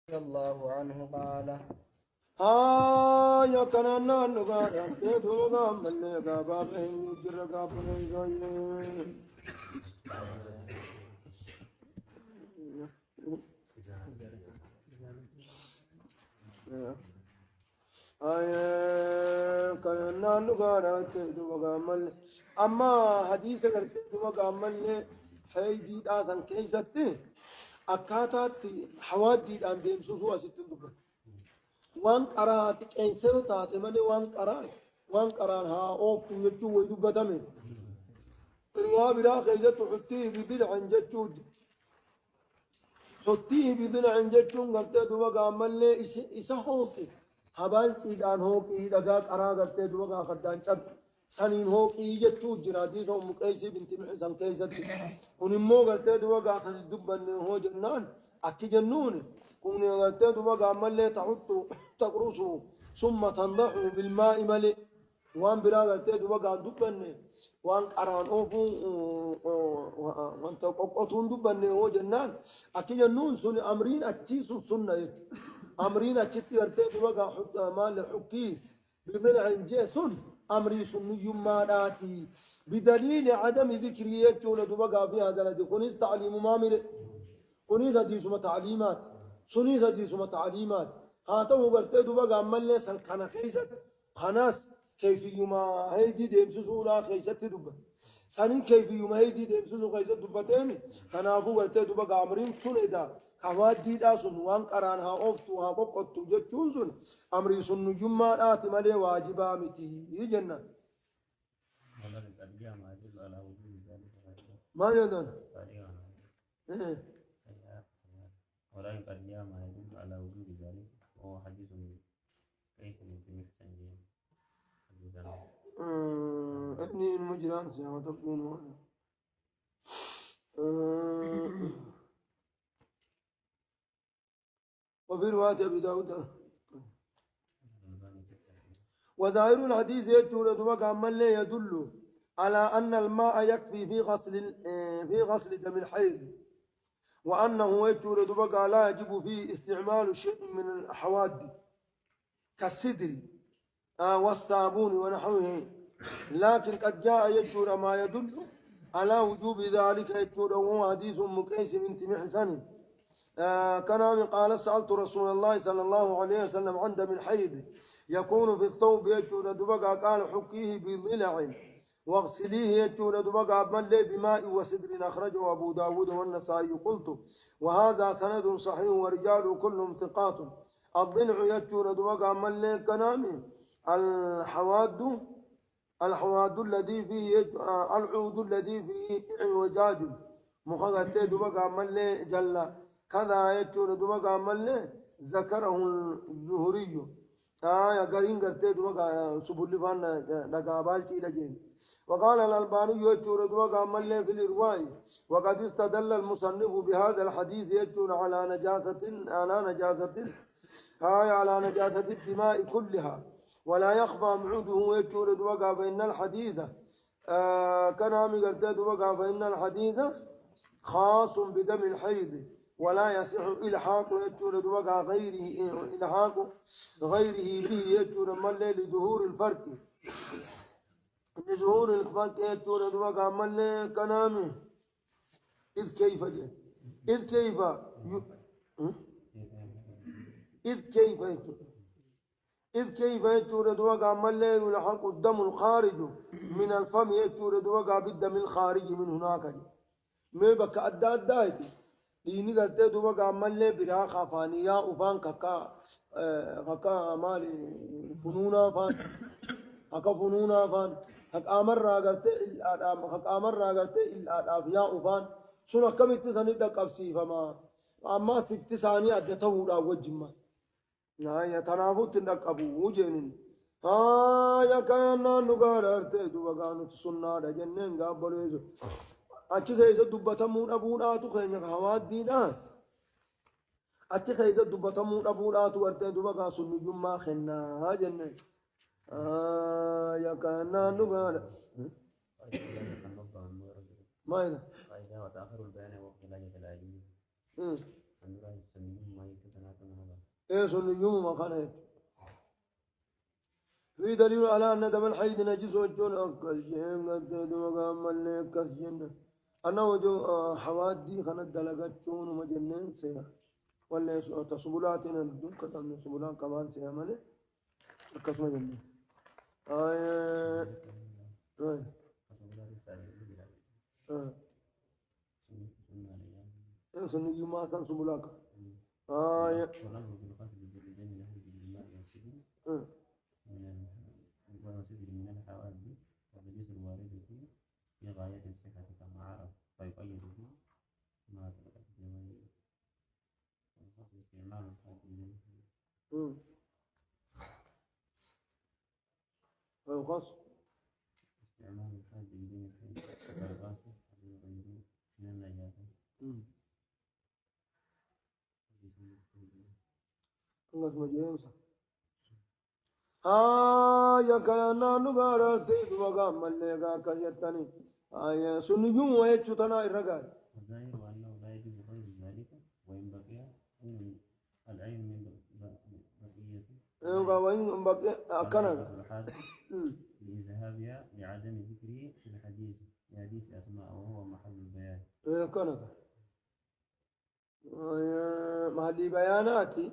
رضي الله عنه قال يا كنانا نغارا تدوغا من غابا بين جرغا بين كنانا نغارا تدوغا من أما حديث کرتے دوغا من حيدي داسن كيستي أكاتات حوادي دان ديمسو سوا ستن دوغا وان قرات كينسو تاتي مالي وان قران ها اوفتو يجو ويدو بدمي الوابرا خيزت حتيه بدلع جتشود حتيه بدلع جتشون قلت دوبا قامل لي إسا هوكي هبال چيدان هوكي دقا قرا قلت دوبا خدان چب سنين هوكي جتشود جرادي سو مقيسي بنت محسن كيزت ونمو قلت دوبا قاخل دبن هو جنان أكي جنون كوني قلت دوبا قامل لي تحطو تقرصو ثم تنضحو بالماء ملئ وان برا قلت دوبا قام دبن وان قران اوفو وان توقعتون دبن هو جنان اكي جنون سن امرين اچي سنه امرين اچتي ورته دوغا حق مال حكي بضلع جسن امري سن يما داتي بدليل عدم ذكريه جول دوغا في هذا الذي كنيس تعليم مامر كنيس حديث تعليمات سنيس حديث تعليمات هاتو ورته دوغا عمل سن كان خيست خناس كيف يوم هيدي ديمسو سورا خيست دب سنين كيف يوم هيدي ديمسو خيست دبتين كنافو ورته دوبا عمرين سندا كوادي دا سن وان قران ها اوفتو ها قطو جچون سن امري سن جمعه دات ملي واجبا متي جنة ما يدن ولا يقدم ما يدل على وجود ذلك وهو حديث ليس من محسن ابني المجران سيما تبقين وانا وفي رواية أبي داود وظاهر الحديث يجور دوغا من لا يدل على أن الماء يكفي في غسل دم الحيض وأنه يجور دوغا لا يجب فيه استعمال شيء من الحوادث كالسدر والصابون ونحوه لكن قد جاء يجور ما يدل على وجوب ذلك يجور وهو حديث مقيس بنت محسن كان قال سألت رسول الله صلى الله عليه وسلم عن دم الحيض يكون في الثوب يجور دبقى قال حكيه بضلع واغسليه يجور دبقى بمن بماء وسدر أخرجه أبو داود والنسائي قلت وهذا سند صحيح ورجال كلهم ثقات الضلع يجور دبقى من كنامي الحواد الذي فيه العود الذي فيه اعوجاج مخغت دبقى من جل كذا يجور دبقى من ذكره الزهري يا قرين قلت دبقى سبل فان نقابال لجين وقال الألباني يجور دبقى من في الإرواي وقد استدل المصنف بهذا الحديث يجور على نجاسة على نجاسة الدماء كلها ولا يخفى معوده يجور دبقى فإن الحديث كان عمي قلت دبقى فإن الحديث خاص بدم الحيض ولا يصح إلحاق يجور دبقى إلحاق غيره به يجور من لظهور الفرق لظهور الفرق يجور دبقى من كنامه إذ كيف يجور دبقى من يلحق الدم الخارج من الفم يجور دبقى بالدم الخارج من هناك ما بك أداد دايتي ديني قلت دبقى من برا خافانيا وفان كاكا مالي فنونا فان حق امر راغت الافياء وفان سنة كم اتساني دقبسي فما اما ستساني ادتو دا وجما يا تنافوت دقبو وجنن يا كانا نغار ارت دوغا نت سنة دجنن غابلو اچ كيس دبتمو ابوداتو خين حواد دينا اچ كيس دبتمو ابوداتو ارت دوغا سنة جما خنا جنن يا كانا نغار ما هذا فإذا وتأخر البيان وقت لا يتلاقي سنرى السمين ما يتسناتنا إيه سنيوم ما كان في دليل على أن دم الحيض نجس وجون أكل جيم قد وقام ملك كسجن أنا وجو حوادي خنا دلقت جون ومجنن سيا ولا تسبولاتنا دون كتام سبولان كمان سيا ماله كسم جنن سني يوم أسان سبولاك من الحوادث والحديث الوارد فيه في غاية الصحة كما عرف فيقيد فيه ما تقدم وخاصة استعمال الحاجين ويقص استعمال الحاجين في الدرجات الغير من النجاسة الله مجيء يا كنا نقارن تيد وقام ملّيكا كيتني سنجوم ويجتنا الرجال الظاهر أنه لا يجوز غير ذلك وإن بقي العين من بقيته وإن بقي أكنا لذهابها لعدم ذكره في الحديث لحديث أسماء وهو محل البيان كنا محل بياناتي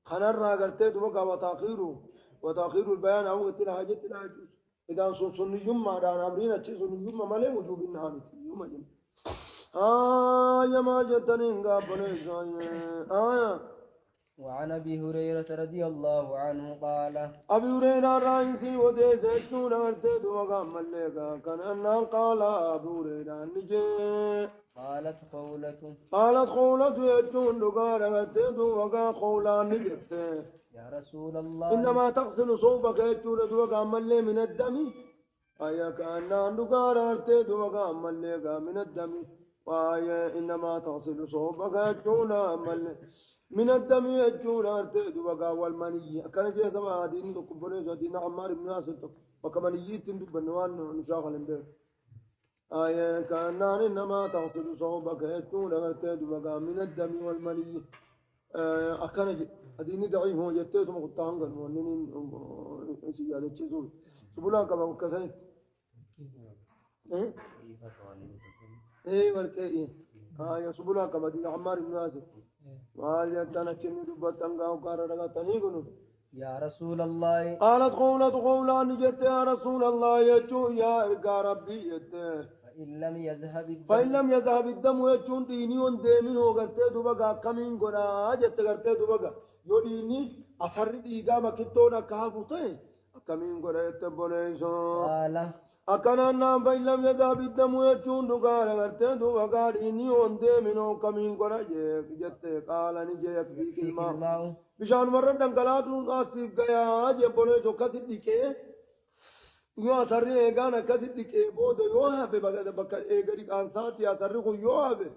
خنا الرجال تيد وقام وتأخير البيان أو قتل حاجة لا يجوز إذا سني يوم ما دان أمرين أشي سني يوم ما له وجوب النهار يوم جن يا ما جتني وعن أبي هريرة رضي الله عنه قال أبي هريرة رئيسي وديسون أرتد وقام ملكا كان أن قال أبي هريرة نجي قالت خولة يجون لقار أرتد وقام خولا نجت يا رسول الله إنما تغسل صوبك يجون وقام ملي من الدم أي كان لقار أرتد وقام ملكا من الدم وأي إنما تغسل صوبك يجون ملي من الدم يجون أرتد وقا والمني كان جاء سما دين دكبر دين عمار بن ياسر وكمان يجيتين دبنوان نشاغل به كان إنما تغسل صوبك يجون أرتد وقا من الدم والمني أكان دين ضعيف هو جتة مقطعان قال مؤمنين سيادة شيء سبلا كما كسرت إيه والكئ يا سبلا كما دين عمار بن ياسر يا رسول الله قالت قولة نجت يا رسول الله يجو يا ربي فإن لم يذهب الدم يجون ديني وندمين وقرتي دبقى كمين قرى جت قرتي دبقى يو ديني أسر ديقا مكتونا كافوتين كمين قرى يتبوليسو أكننا فإن لم يذهب الدم يجون دقارا قرتي دبقى ديني وندمين وكمين قرى جت قال نجي يكفيك الماء بشان مرة دنقلاتون آسف قيا جبوليسو كسي ديكي yoo asarri eegaan akkasi dhiqee booda yoo hafe bakka eegari qaansaatti asarri kun yoo hafe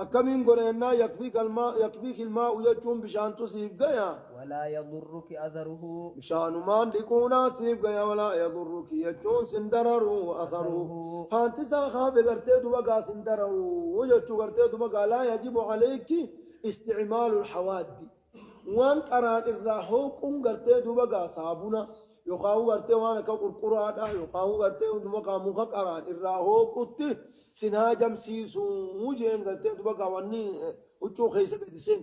akkamiin godhannaa yakfiik ilmaa'u jechuun bishaantu siif gaya walaa yadurruki atharuhu bishaanumaan dhiquunaa siif gaya walaa yadurruki jechuun sin dararu atharuhu faantisaa hafe gartee dubagaa sin dararu jechuu gartee dubagaa laa yajibu alayki isticmaalu lhawaaddi waan qaraan irraa hooquun gartee dubagaa saabuna يقاو غرتي وانا كقرقرادا يقاو غرتي ودمقا مخقرا الراهو قط سنها جمسيسو وجين غرتي دبقا وني وچو خيسك دسين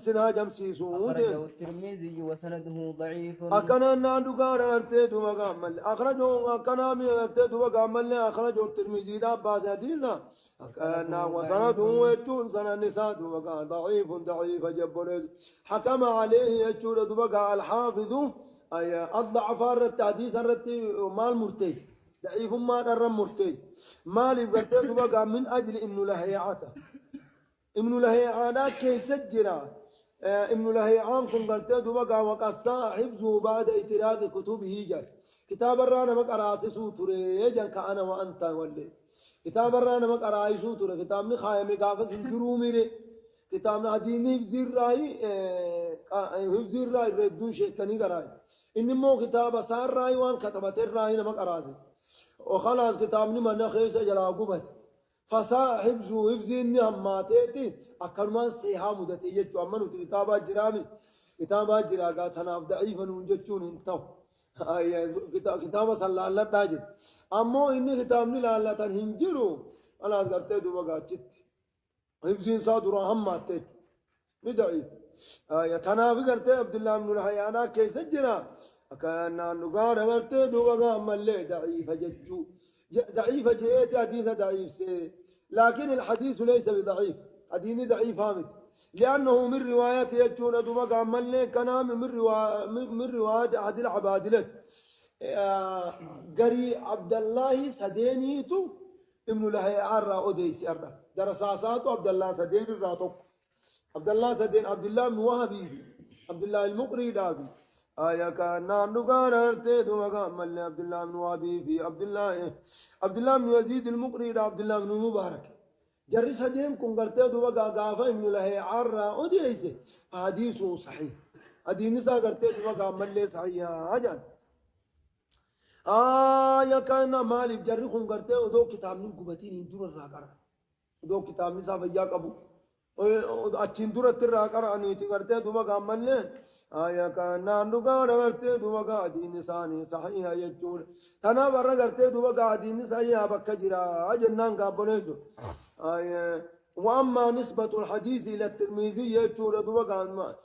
سنها جمسيسو أخرجه الترمذي وسنده ضعيف أكنا نادو غرتي دبقا مل أخرجه أكنا مي غرتي دبقا مل أخرجه الترمذي دا بازادينا أكنا وسنده وچون سنة نساء دبقا ضعيف جبل حكم عليه يچو دبقا الحافظ أي أضعف التحديث الرتي مال مرتي ضعيف ما در مرتي مال يقدر بقى من أجل ابن لهيعته ابن لهيعان كيس الجرا ابن لهيعان كن قلت بقى وقصا حفظه بعد اتراك كتبه جل كتاب الرانا مقرأ سوتري يجن كأنا وأنت ولي كتاب الرانا مقرأ سوتري كتاب نخايم قافز الجرومي كتابنا ديني حفظ الراي ردون شيطاني قراي إني مو كتاب سار راي وان كتبت الراي نما قراسي وخلاص كتابني من خيس جلا قبل حفظه حفظني هماتيتي أكرمان سيها مدتي يجو أمنو كتابات جرامي كتابات جراغا تناف ضعيفا ونجتون انتو كتابة صلى الله تاجد أمو إني كتابني لا تنهنجرو أنا أذكرت دوبا قاتت حفظين صادرا هماتي ندعي تناف قرت عبد الله بن الحيانا كيس جرا كان نقار قرت دوبا ملي ضعيف ججو ضعيف جيت حديث ضعيف سي لكن الحديث ليس بضعيف حديث ضعيف هامد لأنه من روايات يجون دوما عمل كلام من روايات أحد العبادلة قري عبد الله سدينيتو ابن لهي عرّا أوديس عرّا درساساتو عبد الله سدين الراتو عبد الله سدين عبد الله بن وهبي عبد الله المقري دابي كان نقار ارتي دوما عمل عبد الله بن وهبي في عبد الله بن يزيد المقري عبد الله بن مبارك جري سديم كون قرتي دوبا غافا ابن لهي عرّا أوديس حديثه صحيح حديث نسا قرتي دوبا عمل صحيح هاجان يا كان مالك جري خون قرتي ودو كتاب من قبتين دور الراقرة ودو كتاب نسا بيا قبو أچين دور الراقرة أني تقرتي دوبا عمل يا كان نقار قرتي دوبا دين نساني صحيح يجور تنا برا قرتي دوبا دين نساني أبكا جرا جنان قابونيزو وأما نسبة الحديث إلى الترمذي يجور دوبا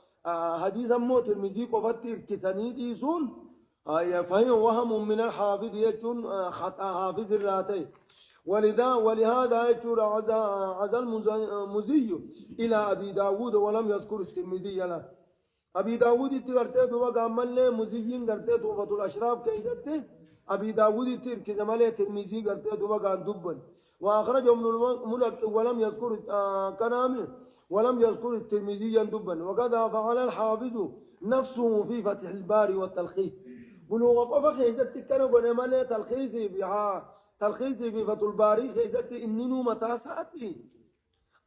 حديث مو ترمذي قفتير كساني ديسون فهي وهم من الحافظ يجون خطأ حافظ الراتي ولهذا يجور عزا المزي إلى أبي داود ولم يذكر الترمذي له أبي داود تقرته دوبا عمل له مزيين قرته توفة الأشراف كيسته أبي داود تركز ماله ترمذي قرته دوبا عن دبن وأخرج ابن الملك ولم يذكر كلامه ولم يذكر الترمذي دبا وقد فعل الحافظ نفسه في فتح الباري والتلخيص بلوغ قفا خيزت كانوا بنمالي تلخيصي في فتح الباري خيزت إننو متاساتي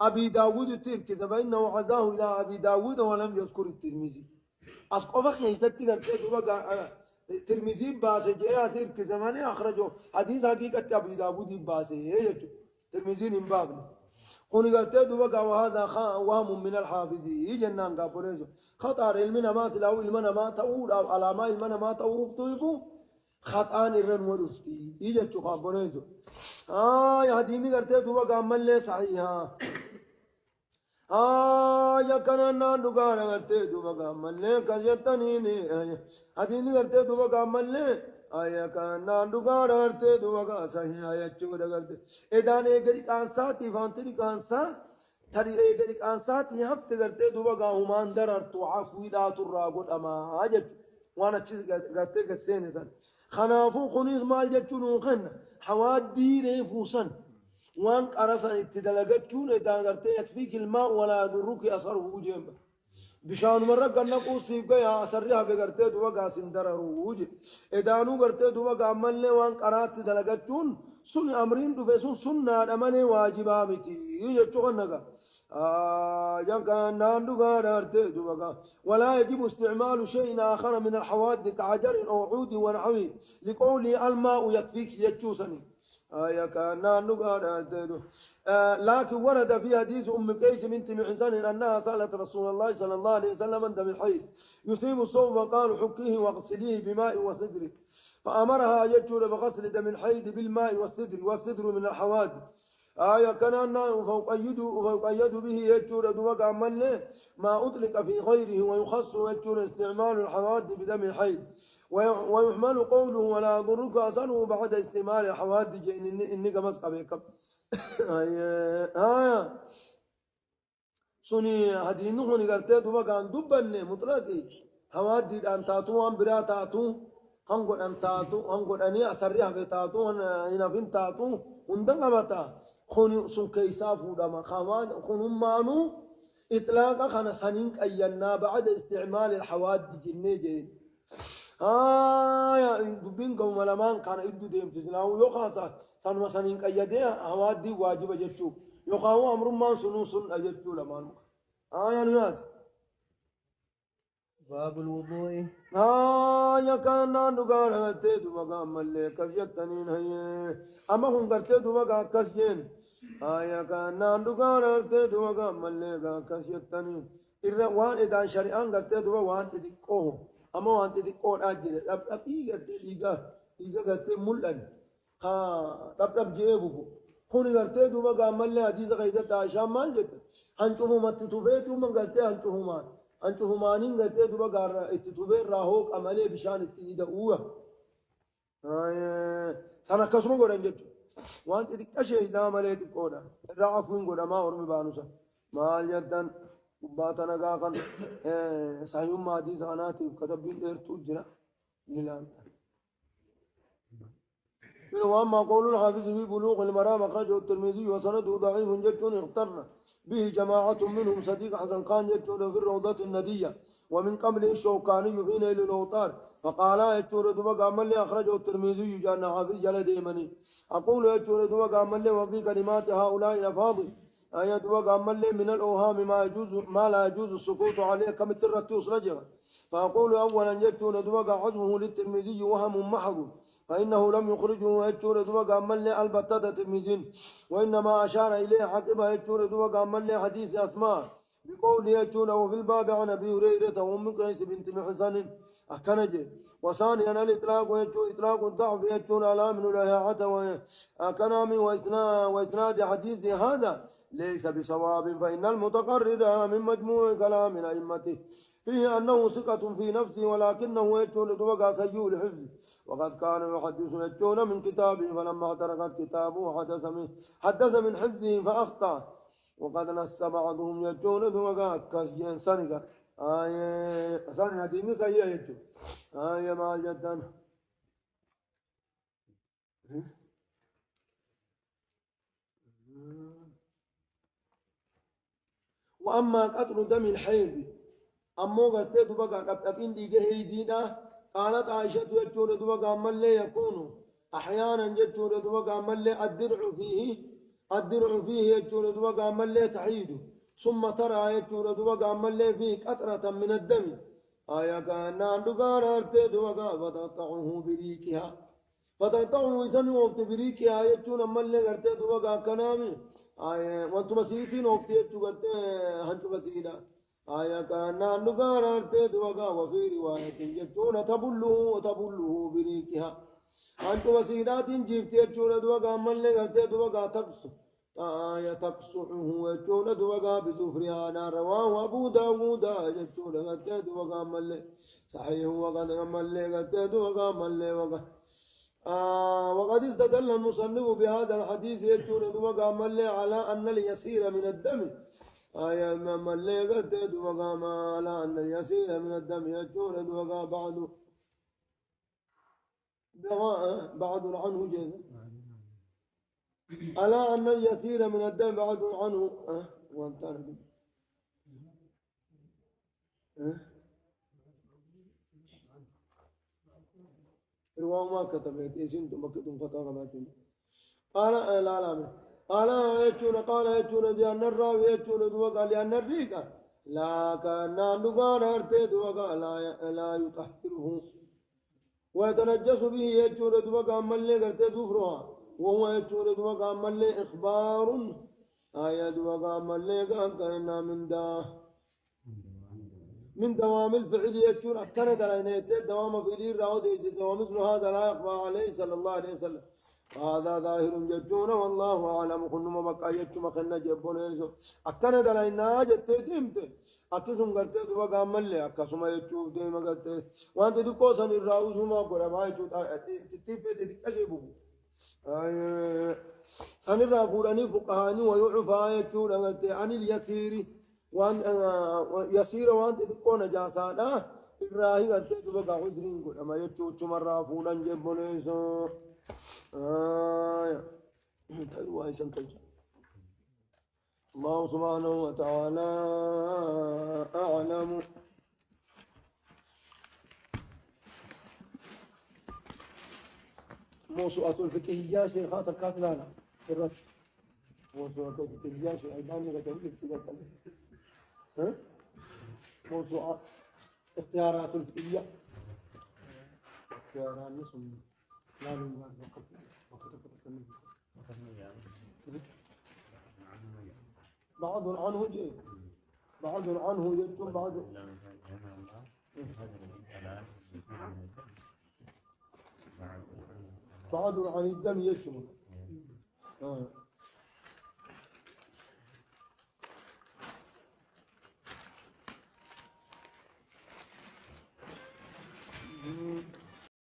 أبي داود تركز فإنه عزاه إلى أبي داود ولم يذكر الترمذي أسقفا خيزت ترمذي باسي جاء سير كزماني أخرجه حديث حقيقة أبي داود باسي ترمذي نمبابنا قولي قلت دوبا وهذا وهم من الحافظ جنان قابونيزو خطأ علمنا ما تلاو علمنا ما تقول أو علامة علمنا ما تقول طيفو خطأ الرن ورشتي يجت قابونيزو يا ديني قلت دوبا عمل لي صحيحا يا كنا نقار قلت دوبا عمل لي كجتني هديني قلت دوبا عمل لي كان نقار قلت دوبا صحيحا يجت قلت إدان إيجري كانساتي فانتري كانسا تري إيجري كانساتي هبت قلت دوبا همان درر تعافي لا تراغد أما أجت وانا تشيز قلت قسيني سن خنافو خنيز مال جتشونو خن حوادي ريفوسن وان قرصن اتدلقتشون إدان قلت يكفيك الماء ولا يضرك أثره جيمبا بشان مرة قلنا قوسيب يا أسرها بقرت دوبا سندرر وجه إدانو قرت دوبا عمل وان قرات دلقتشون سن أمرين دفسون سنة عمل واجبامتي يجتشون نجا يمكن ولا يجب استعمال شيء آخر من الحوادث كحجر أو عود ونحوه لقوله الماء يكفيك يجوسني لكن ورد في حديث أم قيس بنت محسن أنها سألت رسول الله صلى الله عليه وسلم عن دم الحيض يصيب الصوم وقال حكيه واغسليه بماء وسدر فأمرها يجور بغسل دم الحيض بالماء والسدر من الحوادث كان فوقيد به يجور دوق عمل ما أطلق في غيره ويخص يجور استعمال الحوادث بدم الحيض ويحمل قوله ولا يضرك أثره بعد استعمال الحوادث إني قمص قبيكم سني هدينه نقرته دوق عن دبن مطلقي حوادث أن تاتو أن برا تاتو هنقول أن تاتو هنقول أني أسرع بتاتو هنا فين تاتو وندن قمتا خوني سن كيساف ودما خمان خون مانو إطلاق خنا سنين أينا بعد استعمال الحوادث جنيجين يا دبين قوم لمان كان يدو ديم تزناو يخاصة سن سنين أيده حوادث واجب جتشو يخاو أمر ما سنو سن أجتشو لمان يا ناس باب الوضوء يا كان نقار هتدو مقام ملك كسيتنين هي أما هم قرتدو مقام كسجين آية كان ناندوغان أرتي دوغا مليغا كسيتني إرى وان إدان شريعان قرتي دوغا وان تدقوه أما وان تدقوه أجل لب قرتي إيغا قرتي ملأن ها لب جيبوكو خوني قرتي دوغا ملي حديث غيدة تاشام مال جت هنچوه مت تفيتو من قرتي هنچوه مانين قرتي دوغا اتتفيت راهوك أمالي بشان اتنيدا أوه آية سنة كسمو قرن جتو وانت تكشي إذا مليت كودا رعفون كودا ما أرمي بانوسا ما جدًا باتنا قاقن سايوم ما دي زاناتي كتبين إرتو جنا نلان من وما قول الحافظ في بلوغ المرام أخرجه الترمذي وسنده ضعيف جدًا اخترنا به جماعة منهم صديق حسن خان جدًا في الروضة الندية ومن قبله الشوكاني في نيل الأوطار فقال يجور دوما قامل لي أخرجه الترمذي جانا حافظ جل ديمني أقول يجور دوما قامل لي وفي كلمات هؤلاء الأفاضل آية دوما قامل لي من الأوهام ما لا يجوز السكوت عليه كم الترتيوس رجع فأقول أولا يجور دوما عزمه للترمذي وهم محض فإنه لم يخرجه يجور دوما قامل لي البتة الترمذي وإنما أشار إليه عقبه يجور دوما قامل لي حديث أسماء بقول يجور وفي الباب عن أبي هريرة وأم قيس بنت محسن أكنجي وثانيا الإطلاق ويجو إطلاق الضعف يجون على من الهاعة وكلام وإسناد حديث هذا ليس بصواب فإن المتقرر من مجموع كلام الأئمة فيه أنه ثقة في نفسه ولكنه يجون توقع سيء الحفظ وقد كان يحدث يجون من كتابه فلما اعترقت كتابه حدث من حفظه فأخطأ وقد نص بعضهم يجون توقع كسجين سنقة ثاني حديث سيء يجو ما جدا وأما قتل دم الحيض أمو قتل دبقى قبل ديجه هيدينا قالت عائشة يجور دبقى من لا يكون أحيانا يجور دبقى من لا الدرع فيه يجور دبقى من لا تحيد ثم ترى يجور دبقى من لا فيه قطرة من الدم آية كان ناندوغان أرتي دوغا فتقطعه بريكها فتقطعه إذن وقت بريكها يجون ملي أرتي دوغا كنامي آية وانتو مسيتين وقت يجو قرتي هنتو مسيدا آية كان ناندوغان أرتي دوغا وفي رواية يجون تبله بريكها هنتو مسيدات جيفت يجون دوغا ملي أرتي دوغا تقصو تقصعه يجون دوغا بزفرها نار رواه أبو داود يجون غتي دوغا ملي صحيح وقد ملي غتي دوغا ملي وقد استدل المصنف بهذا الحديث يجون دوغا ملي على أن اليسير من الدم ملي غتي دوغا على أن اليسير من الدم يجون دوغا بعد عنه جيد ألا أن اليسير من الدم بعد عنه رواه ما كتبت إيسين تمكتم فتاغماتين قال قال يجون لأن الراوي يجون دوغا لأن الريقة لا كان نغان أرتي دوغا لا يطهره ويتنجس به يجون دوغا ملي قرتي دوفرها وهو يجور دوغا ملي إخبار دوغا ملي كان من دوام الفعل يجور أكنا دلائنيت دوام فعلي راود دوام مثل هذا لا يخفى عليه صلى الله عليه وسلم هذا ظاهر يجون والله أعلم كن مبقى يجو مخنا جبون يجو أكنا دلائنا جت ديمت أكسم قرت دوغا ملي أكسم يجو ديم قرت وانت دكوسن الراوز ما قرأ ما يجو تتفيد تكشفه سنرى فلاني فقهاني ويعفى يجور عن اليسير وان يسير وانت تكون جاسانا إراهي قد تبقى عذرين قل أما يجور تمرى فلان جبنيس الله سبحانه وتعالى أعلم موسوعة الفقهية شيخات الكاتلانا الرش موسوعة الفقهية شيخ عيداني غتنجل ها موسوعة اختيارات الفقهية اختيارات نسم لا نقف بعض عنه جي بعض عنه يجتم بعض بعض عن الدم يجتم